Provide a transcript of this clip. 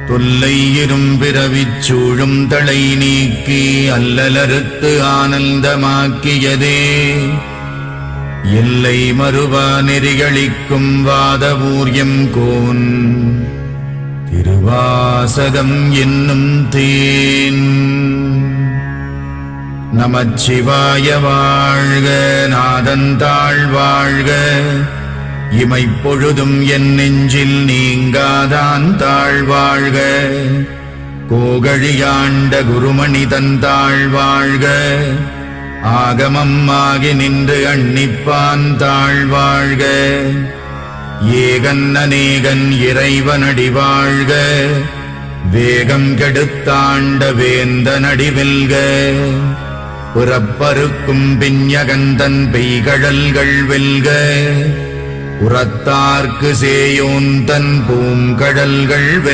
தொல்லை இரும்பிறவிச் சூழும் தளை நீக்கி அல்லலறுத்து ஆனந்தமாக்கியதே எல்லை மறுவா நெறிகளிக்கும் வாதவூர்யம் கோன் திருவாசகம் என்னும் தேன். நமச்சிவாய வாழ்க, நாதந்தாள் வாழ்க, இமைப்பொழுதும் என் நெஞ்சில் நீங்காதான் தாழ்வாழ்க. கோகழியாண்ட குருமணி தந்தாள் வாழ்க, ஆகமம் ஆகி நின்று அன்னிப்பான் தாழ்வாழ்க. ஏகன் அநேகன் இறைவனடி வாழ்க, வேகம் கெடுத்தாண்ட வேந்தனடி வெல்க. புறப்பருக்கும் பிஞகந்தன் பெய்கடல்கள் வெல்க, உரத்தார்க்கு சேயோன் தன் பூங்கடல்கள் வெல்க.